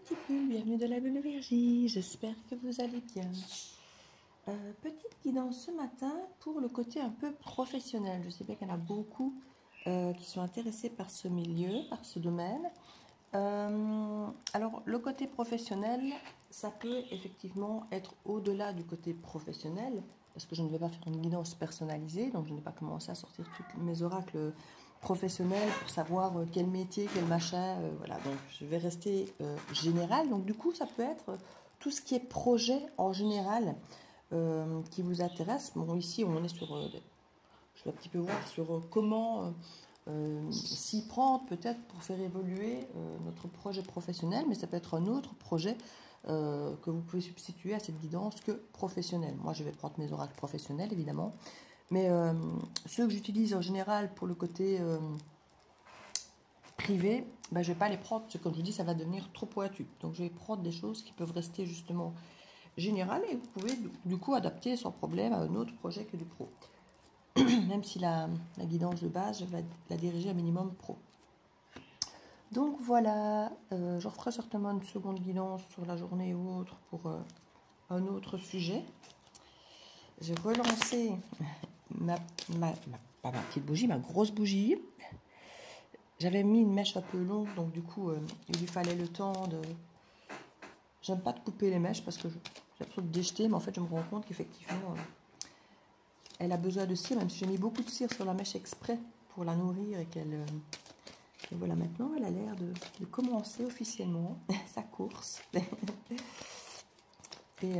petit pull, bienvenue de la Bulle Virgie, j'espère que vous allez bien. Petite guidance ce matin pour le côté un peu professionnel. Je sais bien qu'il y en a beaucoup qui sont intéressés par ce milieu, par ce domaine. Alors le côté professionnel, ça peut effectivement être au-delà du côté professionnel, parce que je ne vais pas faire une guidance personnalisée, donc je n'ai pas commencé à sortir tous mes oracles professionnels pour savoir quel métier, quel machin, voilà, donc je vais rester général. Donc du coup ça peut être tout ce qui est projet en général qui vous intéresse. Bon, ici on est sur, je vais un petit peu voir sur comment s'y prendre peut-être pour faire évoluer notre projet professionnel, mais ça peut être un autre projet que vous pouvez substituer à cette guidance que professionnelle. Moi je vais prendre mes oracles professionnels évidemment, mais ceux que j'utilise en général pour le côté privé, ben, je ne vais pas les prendre, parce que comme je vous dis ça va devenir trop pointu. Donc je vais prendre des choses qui peuvent rester justement générales et vous pouvez du coup adapter sans problème à un autre projet que du pro. Même si la guidance de base, je vais la diriger un minimum pro. Donc voilà, je referai certainement une seconde guidance sur la journée ou autre pour un autre sujet. J'ai relancé pas ma petite bougie, ma grosse bougie. J'avais mis une mèche un peu longue, donc du coup, il lui fallait le temps de... J'aime pas de couper les mèches parce que j'ai l'impression de déjeter, mais en fait, je me rends compte qu'effectivement, elle a besoin de cire, même si j'ai mis beaucoup de cire sur la mèche exprès pour la nourrir et qu'elle... Et voilà, maintenant, elle a l'air de commencer officiellement sa course. Et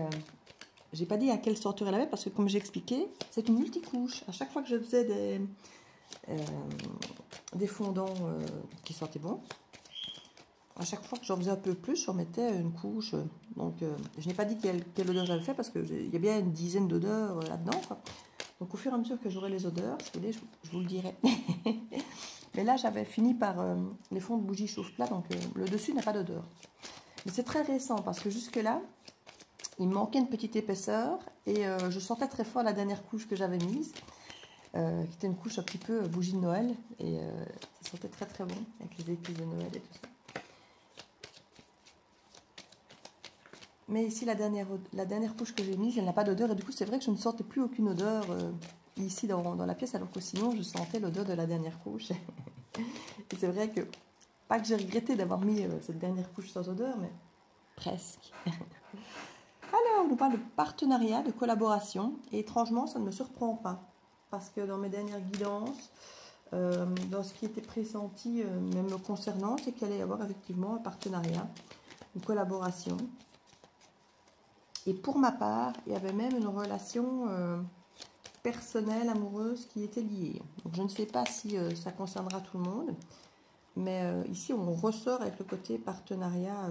j'ai pas dit à quelle sorte elle avait, parce que comme j'ai expliqué, c'est une multicouche. À chaque fois que je faisais des fondants qui sentaient bon, à chaque fois que j'en faisais un peu plus, j'en mettais une couche. Donc, je n'ai pas dit quelle odeur j'avais fait, parce qu'il y a bien une dizaine d'odeurs là-dedans. Donc, au fur et à mesure que j'aurai les odeurs, si vous voulez, je vous le dirai. Mais là, j'avais fini par les fonds de bougie chauffe-plat, donc le dessus n'a pas d'odeur. Mais c'est très récent, parce que jusque-là, il me manquait une petite épaisseur, et je sentais très fort la dernière couche que j'avais mise, qui était une couche un petit peu bougie de Noël, et ça sentait très très bon, avec les épices de Noël et tout ça. Mais ici, la dernière couche que j'ai mise, elle n'a pas d'odeur, et du coup, c'est vrai que je ne sentais plus aucune odeur ici dans la pièce, alors que sinon, je sentais l'odeur de la dernière couche. Et c'est vrai que, pas que j'ai regretté d'avoir mis cette dernière couche sans odeur, mais presque. Alors, on nous parle de partenariat, de collaboration, et étrangement, ça ne me surprend pas, parce que dans mes dernières guidances, dans ce qui était pressenti, même me concernant, c'est qu'il allait y avoir effectivement un partenariat, une collaboration. Et pour ma part, il y avait même une relation personnelle, amoureuse qui était liée. Donc, je ne sais pas si ça concernera tout le monde, mais ici, on ressort avec le côté partenariat,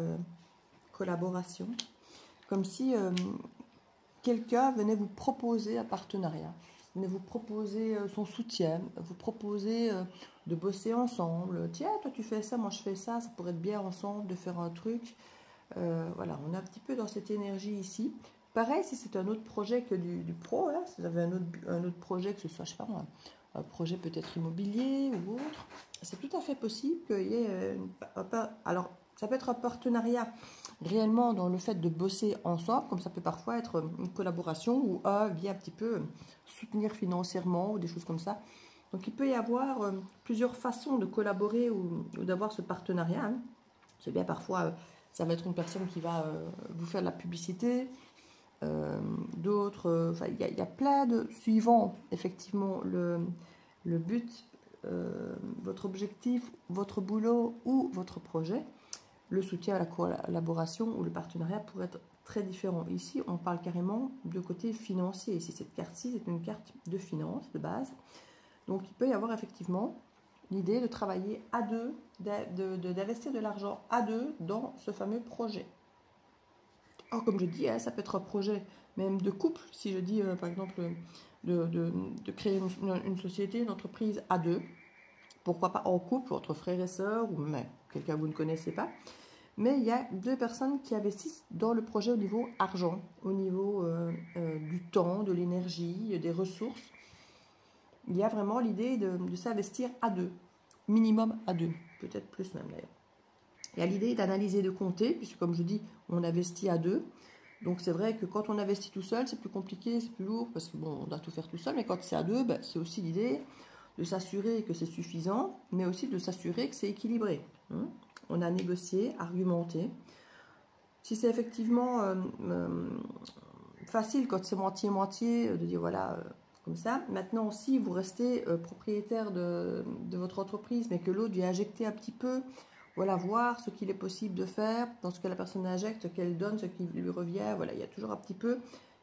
collaboration, comme si quelqu'un venait vous proposer un partenariat, venait vous proposer son soutien, vous proposer de bosser ensemble. Tiens, toi tu fais ça, moi je fais ça, ça pourrait être bien ensemble de faire un truc. Voilà, on est un petit peu dans cette énergie ici. Pareil, si c'est un autre projet que du pro, hein, si vous avez un autre projet, que ce soit, je sais pas moi, un projet peut-être immobilier ou autre, c'est tout à fait possible qu'il y ait alors, ça peut être un partenariat réellement dans le fait de bosser ensemble, comme ça peut parfois être une collaboration où un vient un petit peu soutenir financièrement ou des choses comme ça. Donc, il peut y avoir plusieurs façons de collaborer ou d'avoir ce partenariat. Hein. C'est bien parfois... ça va être une personne qui va vous faire de la publicité, d'autres, il y a plein de, suivant effectivement le but, votre objectif, votre boulot ou votre projet, le soutien à la collaboration ou le partenariat pourrait être très différent. Ici, on parle carrément de côté financier. Ici, cette carte-ci, c'est une carte de finance de base. Donc, il peut y avoir effectivement l'idée de travailler à deux, d'investir de l'argent à deux dans ce fameux projet. Or, comme je dis, ça peut être un projet même de couple. Si je dis, par exemple, de créer une société, une entreprise à deux, pourquoi pas en couple, entre frères et sœurs, ou même quelqu'un que vous ne connaissez pas. Mais il y a deux personnes qui investissent dans le projet au niveau argent, au niveau du temps, de l'énergie, des ressources. Il y a vraiment l'idée de s'investir à deux, minimum à deux, peut-être plus même d'ailleurs. Il y a l'idée d'analyser, de compter, puisque comme je dis, on investit à deux. Donc c'est vrai que quand on investit tout seul, c'est plus compliqué, c'est plus lourd, parce que bon, on doit tout faire tout seul, mais quand c'est à deux, ben, c'est aussi l'idée de s'assurer que c'est suffisant, mais aussi de s'assurer que c'est équilibré. On a négocié, argumenté. Si c'est effectivement facile quand c'est moitié-moitié, de dire voilà, comme ça. Maintenant, si vous restez propriétaire de votre entreprise, mais que l'autre vient injecter un petit peu, voilà, voir ce qu'il est possible de faire, dans ce que la personne injecte, qu'elle donne, ce qui lui revient, voilà, il y a toujours un petit peu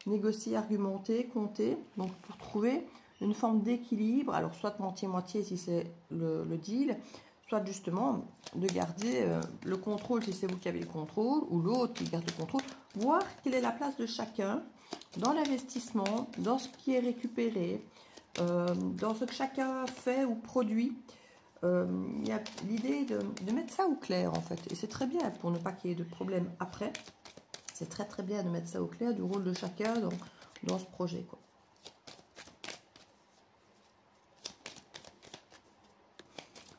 négocier, argumenter, compter, donc pour trouver une forme d'équilibre, alors soit moitié-moitié si c'est le deal, soit justement de garder le contrôle si c'est vous qui avez le contrôle, ou l'autre qui garde le contrôle, voir quelle est la place de chacun dans l'investissement, dans ce qui est récupéré, dans ce que chacun fait ou produit. Il y a l'idée de mettre ça au clair en fait, et c'est très bien pour ne pas qu'il y ait de problème après. C'est très très bien de mettre ça au clair du rôle de chacun dans ce projet, quoi.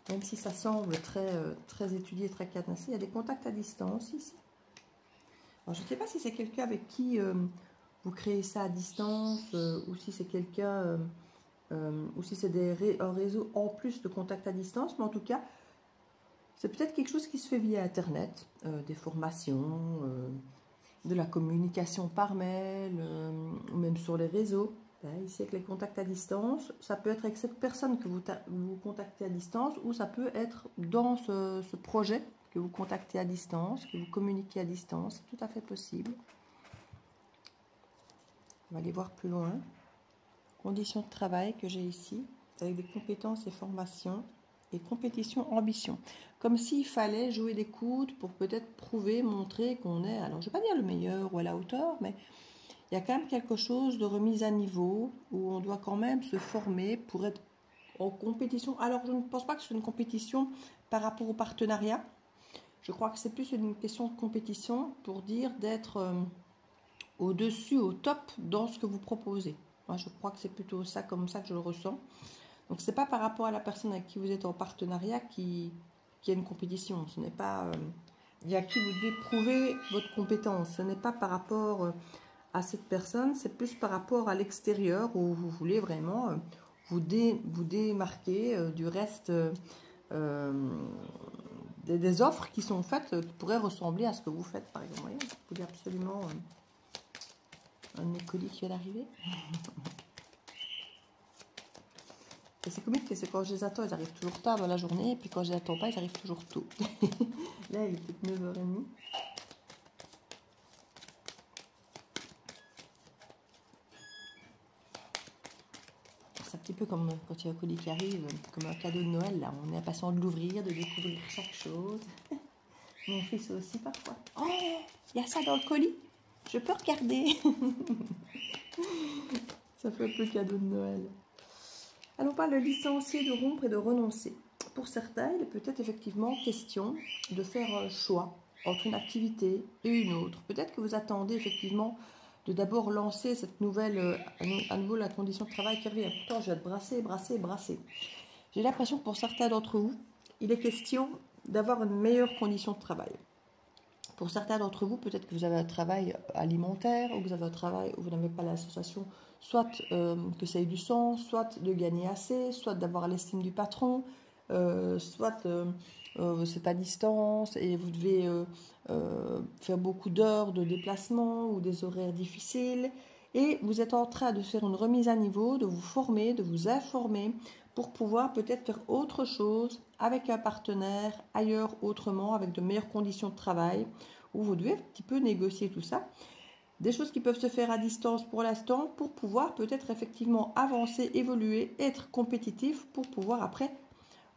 Même si ça semble très étudié, très cadenassé, il y a des contacts à distance ici. Alors, je ne sais pas si c'est quelqu'un avec qui vous créez ça à distance, ou si c'est quelqu'un, ou si c'est un réseau en plus de contacts à distance, mais en tout cas, c'est peut-être quelque chose qui se fait via Internet, des formations, de la communication par mail, ou même sur les réseaux. Ici avec les contacts à distance, ça peut être avec cette personne que vous contactez à distance, ou ça peut être dans ce projet que vous contactez à distance, que vous communiquez à distance, c'est tout à fait possible. On va aller voir plus loin. Conditions de travail que j'ai ici, avec des compétences et formations, et compétition, ambition. Comme s'il fallait jouer des coudes pour peut-être prouver, montrer qu'on est, alors je ne vais pas dire le meilleur ou à la hauteur, mais il y a quand même quelque chose de remise à niveau, où on doit quand même se former pour être en compétition. Alors je ne pense pas que ce soit une compétition par rapport au partenariat. Je crois que c'est plus une question de compétition pour dire d'être au-dessus, au top dans ce que vous proposez. Moi je crois que c'est plutôt ça, comme ça que je le ressens. Donc ce n'est pas par rapport à la personne avec qui vous êtes en partenariat qui a une compétition. Ce n'est pas à qui vous devez prouver votre compétence. Ce n'est pas par rapport à cette personne, c'est plus par rapport à l'extérieur où vous voulez vraiment vous démarquer du reste des offres qui sont faites, qui pourraient ressembler à ce que vous faites par exemple. Vous voyez, vous voulez absolument un de mes colis qui vient d'arriver. Et c'est comique, c'est quand je les attends, ils arrivent toujours tard dans la journée, et puis quand je les attends pas, ils arrivent toujours tôt. Là, il est peut-être 9h30. C'est un petit peu comme quand il y a un colis qui arrive, comme un cadeau de Noël, là. On est impatient de l'ouvrir, de découvrir chaque chose. Mon fils aussi, parfois. Oh, il y a ça dans le colis, je peux regarder. Ça fait un peu cadeau de Noël. Alors, on parle de licencier, de rompre et de renoncer. Pour certains, il est peut-être effectivement question de faire un choix entre une activité et une autre. Peut-être que vous attendez effectivement de d'abord lancer cette nouvelle, à nouveau la condition de travail qui revient. Pourtant, je vais être brasser. J'ai l'impression que pour certains d'entre vous, il est question d'avoir une meilleure condition de travail. Pour certains d'entre vous, peut-être que vous avez un travail alimentaire, ou que vous avez un travail où vous n'avez pas l'association, soit que ça ait du sens, soit de gagner assez, soit d'avoir l'estime du patron, soit c'est à distance et vous devez faire beaucoup d'heures de déplacement ou des horaires difficiles. Et vous êtes en train de faire une remise à niveau, de vous former, de vous informer pour pouvoir peut-être faire autre chose avec un partenaire, ailleurs, autrement, avec de meilleures conditions de travail, où vous devez un petit peu négocier tout ça. Des choses qui peuvent se faire à distance pour l'instant, pour pouvoir peut-être effectivement avancer, évoluer, être compétitif, pour pouvoir après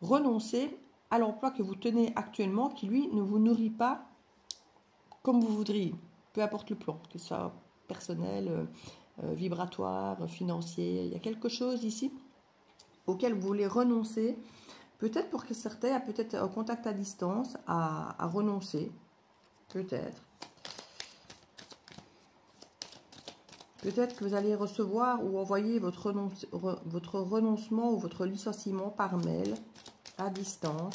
renoncer à l'emploi que vous tenez actuellement, qui lui ne vous nourrit pas comme vous voudriez, peu importe le plan, que ce soit personnel, vibratoire, financier. Il y a quelque chose ici auquel vous voulez renoncer, peut-être pour que certains a peut-être un contact à distance à renoncer, peut-être. Peut-être que vous allez recevoir ou envoyer votre renoncement ou votre licenciement par mail à distance.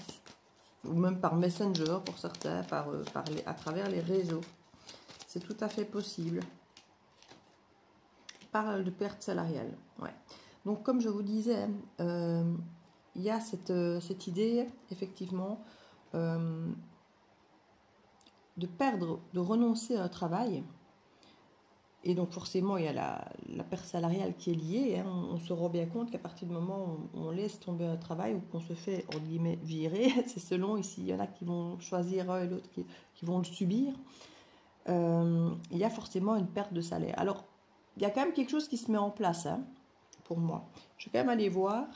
ou même par Messenger pour certains, à travers les réseaux. C'est tout à fait possible. Parle de perte salariale. Ouais. Donc, comme je vous disais, il y a cette idée, effectivement, de perdre, de renoncer à un travail. Et donc, forcément, il y a la perte salariale qui est liée. Hein. On se rend bien compte qu'à partir du moment où on laisse tomber un travail ou qu'on se fait, entre guillemets, virer, c'est selon, ici, il y en a qui vont choisir un et l'autre qui vont le subir. Il y a forcément une perte de salaire. Alors, il y a quand même quelque chose qui se met en place, hein, pour moi. Je vais quand même aller voir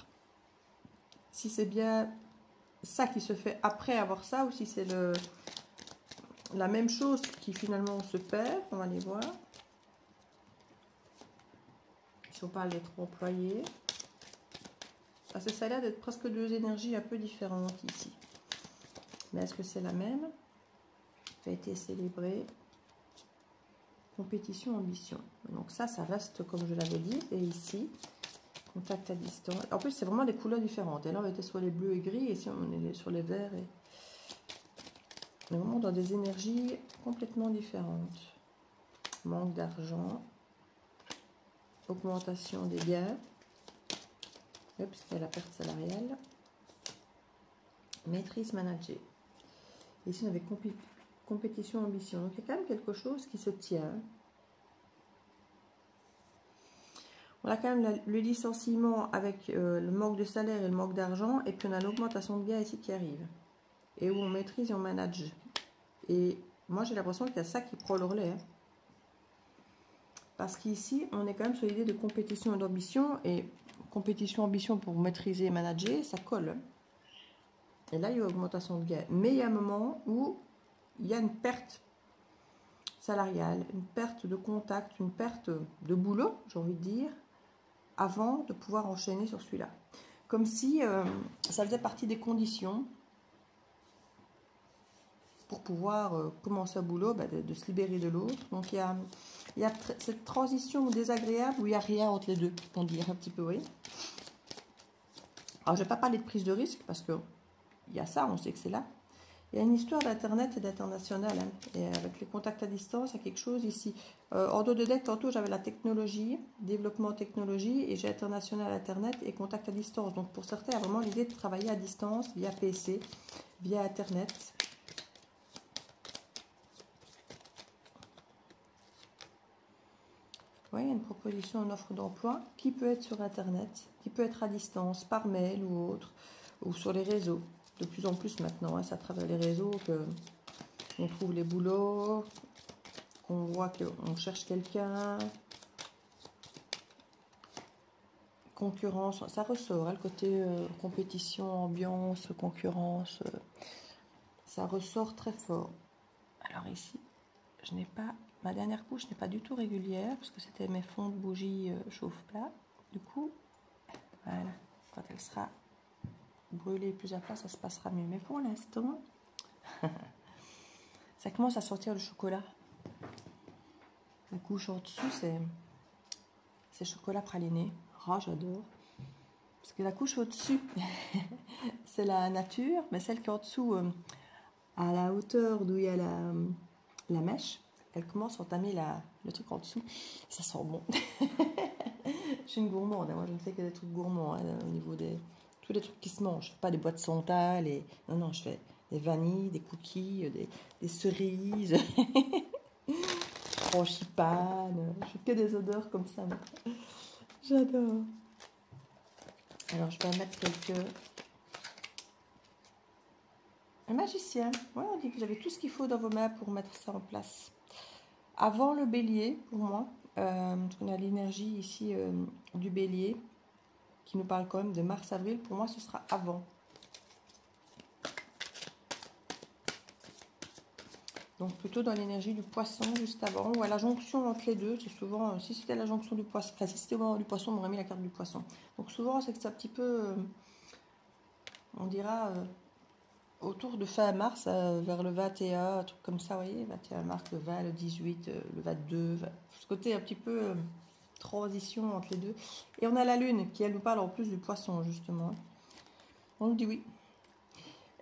si c'est bien ça qui se fait après avoir ça ou si c'est la même chose qui finalement se perd. On va aller voir. Si on parle d'être employé, parce que ça a l'air d'être presque deux énergies un peu différentes ici. Mais est-ce que c'est la même? Fête et célébré. Compétition, ambition. Donc ça reste comme je l'avais dit. Et ici, contact à distance. En plus, c'est vraiment des couleurs différentes. Et là, on était sur les bleus et gris. Et ici, on est sur les verts. On est vraiment dans des énergies complètement différentes. Manque d'argent. Augmentation des gains. Puisqu'il y a la perte salariale. Maîtrise manager. Ici, on avait compétition, ambition. Donc, il y a quand même quelque chose qui se tient. On a quand même le licenciement avec le manque de salaire et le manque d'argent. Et puis, on a l'augmentation de gains ici qui arrive. Et où on maîtrise et on manage. Et moi, j'ai l'impression qu'il y a ça qui prend le relais. Hein. Parce qu'ici, on est quand même sur l'idée de compétition et d'ambition. Et compétition, ambition pour maîtriser et manager, ça colle. Et là, il y a augmentation de gains. Mais il y a un moment où il y a une perte salariale, une perte de contact, une perte de boulot, j'ai envie de dire, avant de pouvoir enchaîner sur celui-là. Comme si ça faisait partie des conditions pour pouvoir commencer un boulot, de se libérer de l'autre. Donc, il y a cette transition désagréable où il n'y a rien entre les deux, on dirait un petit peu, oui. Alors, je ne vais pas parler de prise de risque parce que il y a ça, on sait que c'est là. Il y a une histoire d'Internet et d'international. Hein. Et avec les contacts à distance, il y a quelque chose ici. En dos de deck, tantôt, j'avais la technologie, développement technologie, et j'ai international Internet et contact à distance. Donc, pour certains, il y a vraiment l'idée de travailler à distance via PC, via Internet. Oui, il y a une proposition, une offre d'emploi qui peut être sur Internet, qui peut être à distance, par mail ou autre, ou sur les réseaux. De plus en plus maintenant, hein, c'est à travers les réseaux qu'on trouve les boulots, qu'on voit qu'on cherche quelqu'un. Concurrence, ça ressort, hein, le côté compétition, ambiance, concurrence, ça ressort très fort. Alors ici, je n'ai pas, ma dernière couche n'est pas du tout régulière, parce que c'était mes fonds de bougie chauffe-plat. Du coup, voilà, quand elle sera brûler plus à plat, ça se passera mieux. Mais pour l'instant, ça commence à sortir le chocolat. La couche en dessous, c'est chocolat praliné. Ah, j'adore. Parce que la couche au-dessus, c'est la nature, mais celle qui est en dessous, à la hauteur d'où il y a la mèche, elle commence à entamer le truc en dessous. Ça sent bon. Je suis une gourmande. Hein. Moi, je ne fais que des trucs gourmands hein, au niveau tous les trucs qui se mangent. Je ne fais pas des boîtes de santal. Non, je fais des vanilles, des cookies, des cerises, frangipane. Je fais que des odeurs comme ça. J'adore. Alors, je vais mettre un magicien. Ouais, on dit que vous avez tout ce qu'il faut dans vos mains pour mettre ça en place. Avant le bélier, pour moi, on a l'énergie ici du bélier qui nous parle quand même de mars-avril. Pour moi, ce sera avant. Donc, plutôt dans l'énergie du poisson, juste avant, ou à la jonction entre les deux. C'est souvent, si c'était la jonction du poisson, enfin, si c'était au moment du poisson, on m'aurait mis la carte du poisson. Donc, souvent, c'est que c'est un petit peu, on dira, autour de fin mars, vers le 21, un truc comme ça, vous voyez, 21 mars, le 20, le 18, le 22, ce côté un petit peu transition entre les deux. Et on a la lune qui, elle nous parle en plus du poisson, justement. On nous dit oui.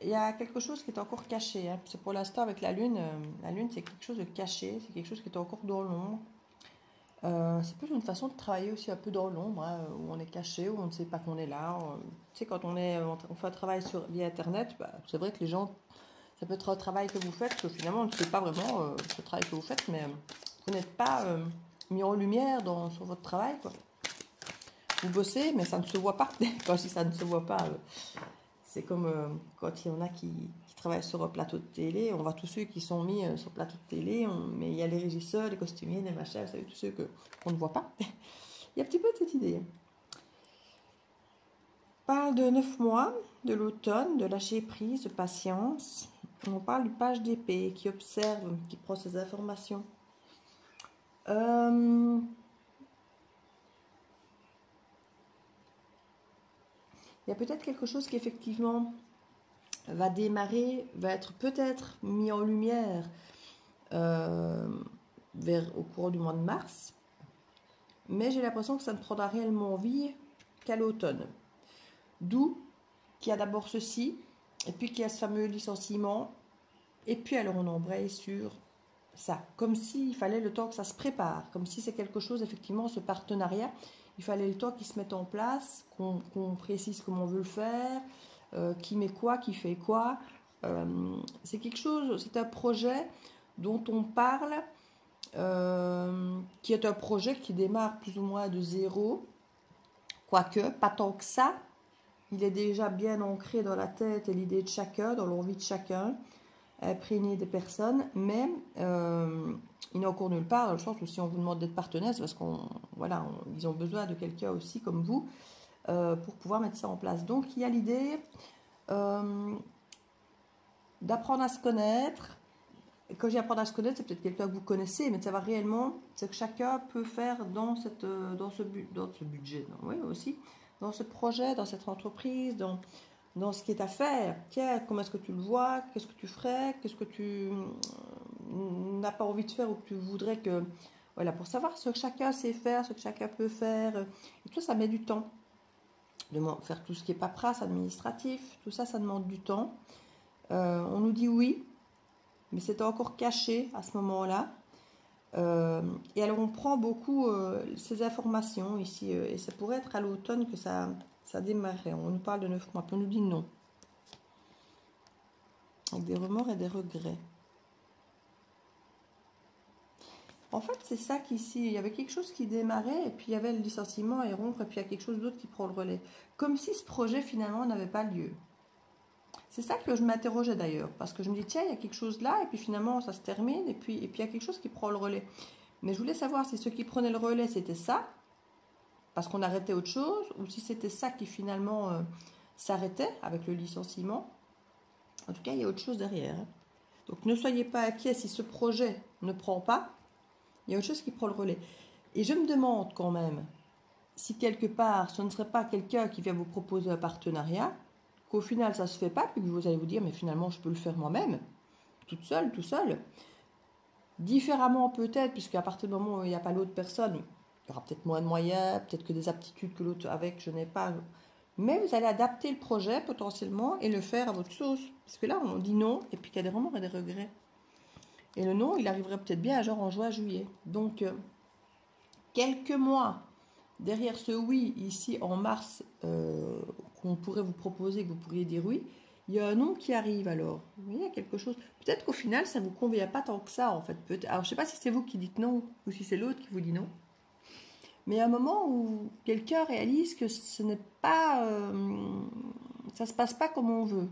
il y a quelque chose qui est encore caché. Hein. C'est pour l'instant avec la lune c'est quelque chose de caché, c'est quelque chose qui est encore dans l'ombre. C'est plus une façon de travailler aussi un peu dans l'ombre, hein, où on est caché, où on ne sait pas qu'on est là. Tu sais, quand on fait un travail via Internet, bah, c'est vrai que les gens, ça peut être un travail que vous faites, que finalement on ne sait pas vraiment ce travail que vous faites, mais vous n'êtes pas mis en lumière sur votre travail, quoi. Vous bossez, mais ça ne se voit pas. Quand je dis ça ne se voit pas, c'est comme quand il y en a qui travaillent sur un plateau de télé, on voit tous ceux qui sont mis sur le plateau de télé, mais il y a les régisseurs, les costumiers, les machins, vous savez, tous ceux qu'on ne voit pas. Il y a un petit peu de cette idée. On parle de 9 mois, de l'automne, de lâcher prise, de patience. On parle du page d'épée qui observe, qui prend ses informations. Il y a peut-être quelque chose qui effectivement va démarrer, va être peut-être mis en lumière au cours du mois de mars. Mais j'ai l'impression que ça ne prendra réellement vie qu'à l'automne. D'où qu'il y a d'abord ceci, et puis qu'il y a ce fameux licenciement, et puis alors on embraye sur ça. Comme s'il fallait le temps que ça se prépare, comme si c'est quelque chose, effectivement, ce partenariat, il fallait le temps qu'il se mette en place, qu'on précise comment on veut le faire, qui met quoi, qui fait quoi. C'est quelque chose, c'est un projet dont on parle, qui est un projet qui démarre plus ou moins de zéro, quoique pas tant que ça, il est déjà bien ancré dans la tête et l'idée de chacun, dans l'envie de chacun, imprégné des personnes, mais il n'est encore nulle part, dans le sens où si on vous demande d'être partenaire, c'est parce ils ont besoin de quelqu'un aussi comme vous pour pouvoir mettre ça en place. Donc il y a l'idée d'apprendre à se connaître. Et quand j'ai apprendre à se connaître, c'est peut-être quelqu'un que vous connaissez, mais de savoir réellement ce que chacun peut faire dans ce budget, oui aussi, dans ce projet, dans cette entreprise, dans ce qui est à faire. Tiens, comment est-ce que tu le vois? Qu'est-ce que tu ferais? Qu'est-ce que tu n'as pas envie de faire ou que tu voudrais que... Voilà, pour savoir ce que chacun sait faire, ce que chacun peut faire. Et tout ça, ça met du temps. De faire tout ce qui est paperasse, administratif, tout ça, ça demande du temps. On nous dit oui, mais c'est encore caché à ce moment-là. Et alors on prend beaucoup ces informations ici, et ça pourrait être à l'automne que ça démarrait. On nous parle de 9 mois, puis on nous dit non. Avec des remords et des regrets. En fait, c'est ça qu'ici, il y avait quelque chose qui démarrait, et puis il y avait le licenciement et rompre, et puis il y a quelque chose d'autre qui prend le relais. Comme si ce projet finalement n'avait pas lieu. C'est ça que je m'interrogeais d'ailleurs, parce que je me dis, tiens, il y a quelque chose là, et puis finalement ça se termine, et puis il y a quelque chose qui prend le relais. Mais je voulais savoir si ce qui prenait le relais, c'était ça, parce qu'on arrêtait autre chose, ou si c'était ça qui finalement s'arrêtait avec le licenciement. En tout cas, il y a autre chose derrière. Donc ne soyez pas inquiets si ce projet ne prend pas, il y a autre chose qui prend le relais. Et je me demande quand même, si quelque part, ce ne serait pas quelqu'un qui vient vous proposer un partenariat, qu'au final ça ne se fait pas, puis que vous allez vous dire, mais finalement je peux le faire moi-même, toute seule, tout seul. Différemment peut-être, puisqu'à partir du moment où il n'y a pas l'autre personne, il y aura peut-être moins de moyens, peut-être que des aptitudes que l'autre avec, je n'ai pas. Mais vous allez adapter le projet potentiellement et le faire à votre sauce. Parce que là, on dit non, et puis qu'il y a des remords et des regrets. Et le non, il arriverait peut-être bien genre en juin, juillet. Donc, quelques mois derrière ce oui, ici en mars, qu'on pourrait vous proposer, que vous pourriez dire oui, il y a un non qui arrive alors. Vous voyez, il y a quelque chose. Peut-être qu'au final, ça ne vous convient pas tant que ça, en fait. Alors, je ne sais pas si c'est vous qui dites non ou si c'est l'autre qui vous dit non. Mais il y a un moment où quelqu'un réalise que ce n'est pas... ça ne se passe pas comme on veut.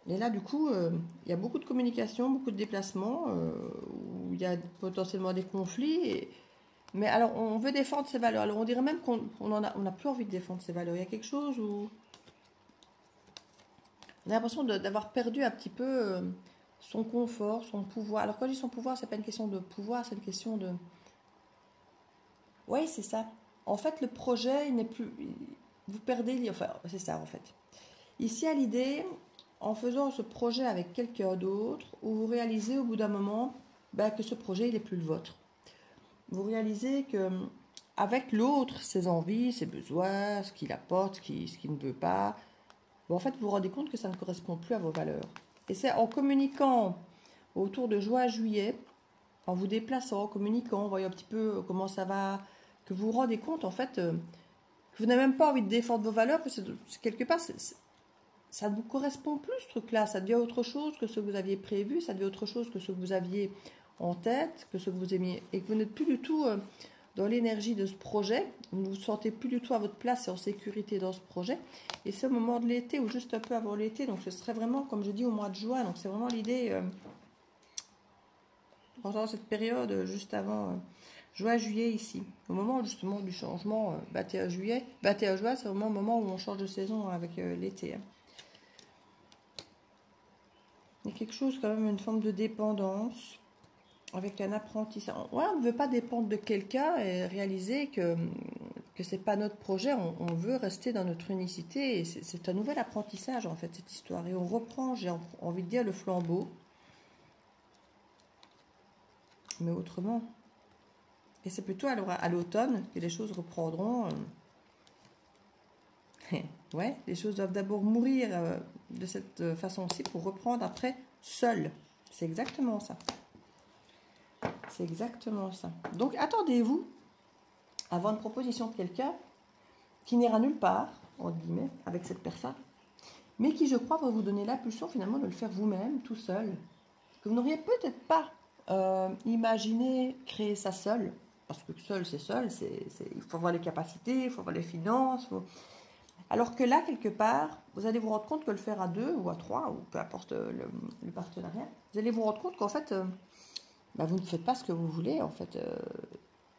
Et là, du coup, il y a beaucoup de communication, beaucoup de déplacements, où il y a potentiellement des conflits. Mais alors, on veut défendre ses valeurs. Alors, on dirait même qu'on n'a plus envie de défendre ses valeurs. Il y a quelque chose où on a l'impression d'avoir perdu un petit peu son confort, son pouvoir. Alors, quand je dis son pouvoir, c'est pas une question de pouvoir, c'est une question de... Oui, c'est ça. En fait, le projet, il n'est plus... Vous perdez... Enfin, c'est ça, en fait. Ici, à l'idée, en faisant ce projet avec quelqu'un d'autre, où vous réalisez au bout d'un moment que ce projet, il n'est plus le vôtre. Vous réalisez que avec l'autre, ses envies, ses besoins, ce qu'il apporte, ce qu'il ne veut pas, Bon, en fait, vous vous rendez compte que ça ne correspond plus à vos valeurs. Et c'est en communiquant autour de juin à juillet, en vous déplaçant, en communiquant, en voyant un petit peu comment ça va, que vous vous rendez compte, en fait, que vous n'avez même pas envie de défendre vos valeurs, parce que quelque part, ça ne vous correspond plus, ce truc-là. Ça devient autre chose que ce que vous aviez prévu, ça devient autre chose que ce que vous aviez en tête, que ce que vous aimiez, et que vous n'êtes plus du tout dans l'énergie de ce projet, vous ne vous sentez plus du tout à votre place et en sécurité dans ce projet. Et c'est au moment de l'été, ou juste un peu avant l'été, donc ce serait vraiment, comme je dis, au mois de juin, donc c'est vraiment l'idée, pendant cette période, juste avant juin-juillet ici, au moment justement du changement, 21 juillet, 21 juin, c'est vraiment le moment où on change de saison avec l'été. Hein. Il y a quelque chose, quand même, une forme de dépendance, avec un apprentissage. Ouais, on ne veut pas dépendre de quelqu'un et réaliser que ce n'est pas notre projet, on veut rester dans notre unicité. Et c'est un nouvel apprentissage, en fait, cette histoire. Et on reprend, j'ai envie de dire, le flambeau, mais autrement. Et c'est plutôt à l'automne que les choses reprendront. Ouais, les choses doivent d'abord mourir de cette façon-ci pour reprendre après seul. C'est exactement ça. C'est exactement ça. Donc, attendez-vous à avoir une proposition de quelqu'un qui n'ira nulle part, entre guillemets, avec cette personne, mais qui, je crois, va vous donner l'impulsion, finalement, de le faire vous-même, tout seul. Que vous n'auriez peut-être pas imaginé créer ça seul, parce que seul, c'est seul, il faut avoir les capacités, il faut avoir les finances, Alors que là, quelque part, vous allez vous rendre compte que le faire à 2 ou à 3, ou peu importe le partenariat, vous allez vous rendre compte qu'en fait, vous ne faites pas ce que vous voulez, en fait,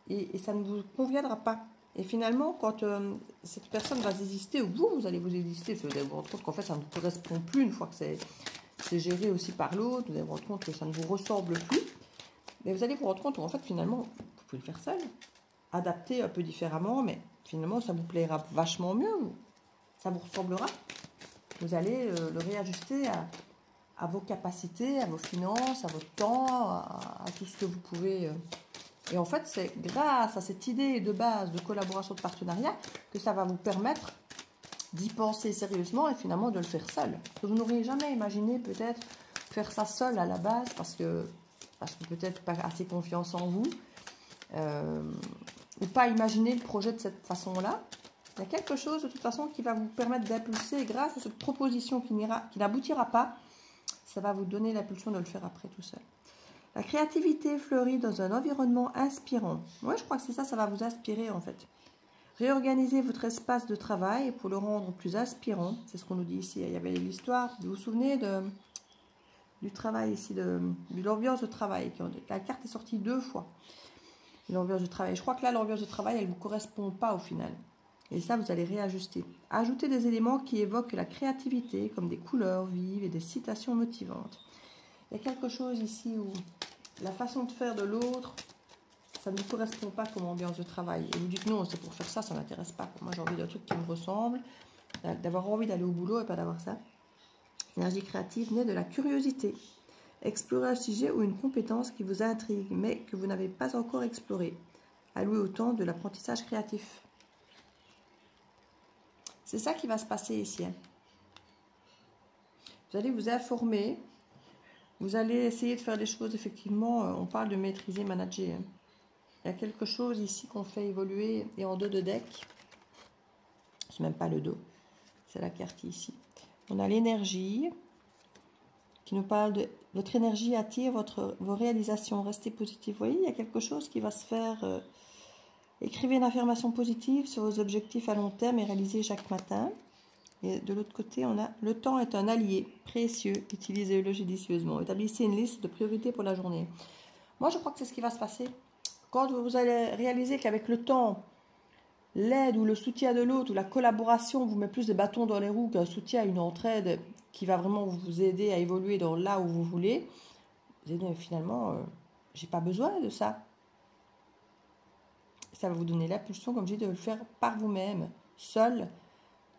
et ça ne vous conviendra pas. Et finalement, quand cette personne va exister, ou vous allez vous exister, vous allez vous rendre compte qu'en fait, ça ne vous correspond plus une fois que c'est géré aussi par l'autre, vous allez vous rendre compte que ça ne vous ressemble plus, mais vous allez vous rendre compte qu'en fait, finalement, vous pouvez le faire seul, adapter un peu différemment, mais finalement, ça vous plaira vachement mieux, ça vous ressemblera. Vous allez le réajuster à vos capacités, à vos finances, à votre temps, à tout ce que vous pouvez. Et en fait, c'est grâce à cette idée de base de collaboration, de partenariat, que ça va vous permettre d'y penser sérieusement et finalement de le faire seul. Que vous n'auriez jamais imaginé peut-être faire ça seul à la base parce que peut-être pas assez confiance en vous, ou pas imaginer le projet de cette façon-là. Il y a quelque chose de toute façon qui va vous permettre d'impulser, grâce à cette proposition qui n'aboutira pas, ça va vous donner l'impulsion de le faire après tout seul. La créativité fleurit dans un environnement inspirant. Moi, je crois que c'est ça, ça va vous inspirer en fait. Réorganisez votre espace de travail pour le rendre plus inspirant. C'est ce qu'on nous dit ici. Il y avait l'histoire, vous vous souvenez du travail ici, de l'ambiance de travail. La carte est sortie 2 fois. L'ambiance de travail. Je crois que là, l'ambiance de travail, elle ne vous correspond pas au final. Et ça, vous allez réajuster. Ajoutez des éléments qui évoquent la créativité, comme des couleurs vives et des citations motivantes. Il y a quelque chose ici où la façon de faire de l'autre, ça ne vous correspond pas comme ambiance de travail. Et vous dites non, c'est pour faire ça, ça ne m'intéresse pas. Moi, j'ai envie d'un truc qui me ressemble, d'avoir envie d'aller au boulot et pas d'avoir ça. L'énergie créative naît de la curiosité. Explorez un sujet ou une compétence qui vous intrigue, mais que vous n'avez pas encore exploré. Allouez autant de l'apprentissage créatif. C'est ça qui va se passer ici. Vous allez vous informer. Vous allez essayer de faire des choses, effectivement. On parle de maîtriser, manager. Il y a quelque chose ici qu'on fait évoluer. Et en dos de deck, c'est même pas le dos. C'est la carte ici. On a l'énergie qui nous parle de votre énergie attire vos réalisations. Restez positif. Vous voyez, il y a quelque chose qui va se faire. Écrivez une affirmation positive sur vos objectifs à long terme et réalisez chaque matin. Et de l'autre côté, on a « Le temps est un allié précieux, utilisez-le judicieusement. Établissez une liste de priorités pour la journée. » Moi, je crois que c'est ce qui va se passer. Quand vous allez réaliser qu'avec le temps, l'aide ou le soutien de l'autre ou la collaboration vous met plus des bâtons dans les roues qu'un soutien, une entraide qui va vraiment vous aider à évoluer dans là où vous voulez, vous allez dire finalement, j'ai pas besoin de ça. Ça va vous donner l'impulsion, comme je dis, de le faire par vous-même, seul,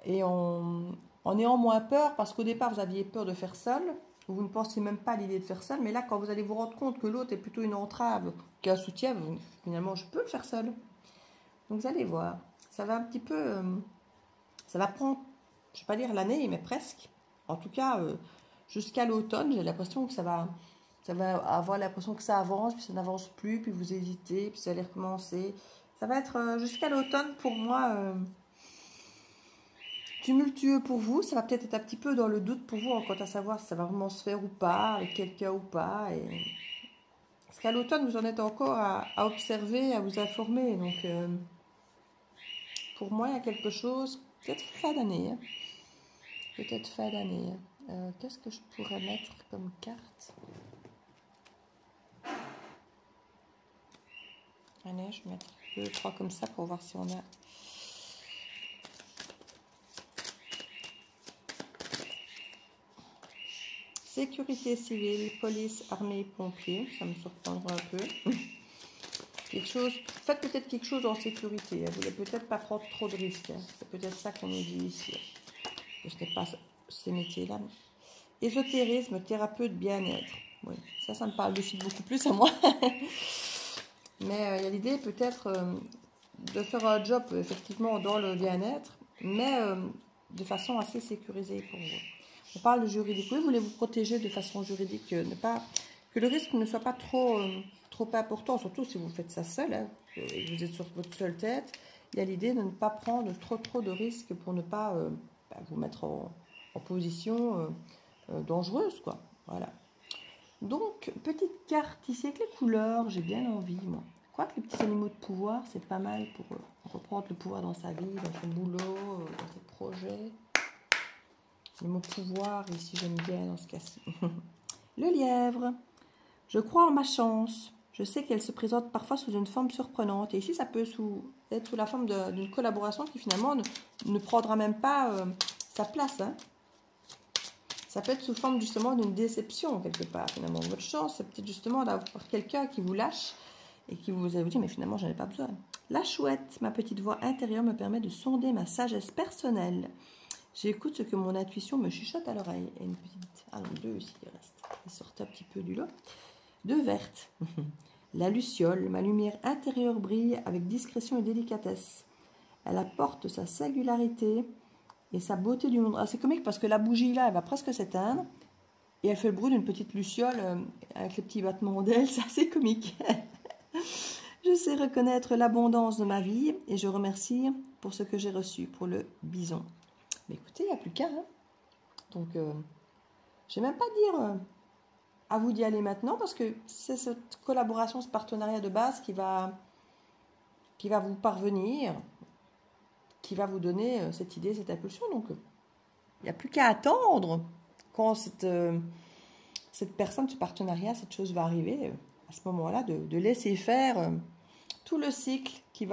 et en ayant moins peur, parce qu'au départ, vous aviez peur de faire seul, vous ne pensiez même pas à l'idée de faire seul, mais là, quand vous allez vous rendre compte que l'autre est plutôt une entrave qu'un soutien, finalement, je peux le faire seul. Donc, vous allez voir, ça va un petit peu, ça va prendre je ne vais pas dire l'année, mais presque. En tout cas, jusqu'à l'automne, j'ai l'impression que ça va avoir l'impression que ça avance, puis ça n'avance plus, puis vous hésitez, puis ça allait recommencer. Ça va être jusqu'à l'automne pour moi tumultueux pour vous. Ça va peut-être être un petit peu dans le doute pour vous quant à savoir si ça va vraiment se faire ou pas, avec quelqu'un ou pas. Parce qu'à l'automne, vous en êtes encore à observer, à vous informer. Donc, pour moi, il y a quelque chose, peut-être fin d'année. Hein. Peut-être fin d'année. Qu'est-ce que je pourrais mettre comme carte? Allez, je vais mettre 2, 3 comme ça pour voir si on a... Sécurité civile, police, armée, pompiers. Ça me surprendra un peu. Quelque chose... Faites peut-être quelque chose en sécurité. Vous ne voulez peut-être pas prendre trop de risques. Hein. C'est peut-être ça qu'on nous dit ici. Je n'ai pas ces métiers-là. Ésotérisme, thérapeute, bien-être. Oui, ça me parle aussi beaucoup plus à moi. Mais il y a l'idée peut-être de faire un job effectivement dans le bien-être, mais de façon assez sécurisée pour vous. On parle de juridique. Oui, vous voulez vous protéger de façon juridique, que le risque ne soit pas trop important, surtout si vous faites ça seul, hein, et vous êtes sur votre seule tête. Il y a l'idée de ne pas prendre trop de risques pour ne pas vous mettre en position dangereuse, quoi. Voilà. Donc, petite carte ici avec les couleurs, j'ai bien envie, moi. Quoique les petits animaux de pouvoir, c'est pas mal pour reprendre le pouvoir dans sa vie, dans son boulot, dans ses projets. Le mot pouvoir, ici, j'aime bien dans ce cas-ci. Le lièvre. Je crois en ma chance. Je sais qu'elle se présente parfois sous une forme surprenante. Et ici, ça peut être sous la forme d'une collaboration qui, finalement, ne prendra même pas sa place, hein. Ça peut être sous forme justement d'une déception quelque part finalement. Votre chance, c'est peut-être justement d'avoir quelqu'un qui vous lâche et qui vous dit mais finalement j'en ai pas besoin. La chouette, ma petite voix intérieure me permet de sonder ma sagesse personnelle. J'écoute ce que mon intuition me chuchote à l'oreille. Et une petite, non, 2 aussi il reste. Ils sortent un petit peu du lot. 2 vertes. La luciole, ma lumière intérieure brille avec discrétion et délicatesse. Elle apporte sa singularité et sa beauté du monde. Ah, c'est comique parce que la bougie là, elle va presque s'éteindre et elle fait le bruit d'une petite luciole avec les petits battements d'ailes. C'est assez comique. Je sais reconnaître l'abondance de ma vie et je remercie pour ce que j'ai reçu, pour le bison. Mais écoutez, il n'y a plus qu'un. Hein. Donc, je ne vais même pas dire à vous d'y aller maintenant parce que c'est cette collaboration, ce partenariat de base qui va vous parvenir, qui va vous donner cette idée, cette impulsion. Donc, il n'y a plus qu'à attendre quand cette personne, ce partenariat, cette chose va arriver, à ce moment-là, de laisser faire tout le cycle qui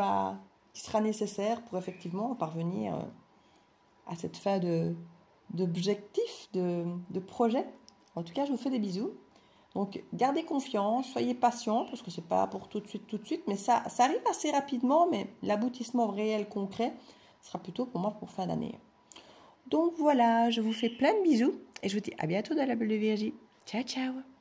sera nécessaire pour effectivement parvenir à cette fin d'objectif, de projet. En tout cas, je vous fais des bisous. Donc, gardez confiance, soyez patient, parce que ce n'est pas pour tout de suite, mais ça arrive assez rapidement, mais l'aboutissement réel, concret, sera plutôt pour moi pour fin d'année. Donc voilà, je vous fais plein de bisous, et je vous dis à bientôt dans la bulle de Virgie. Ciao, ciao!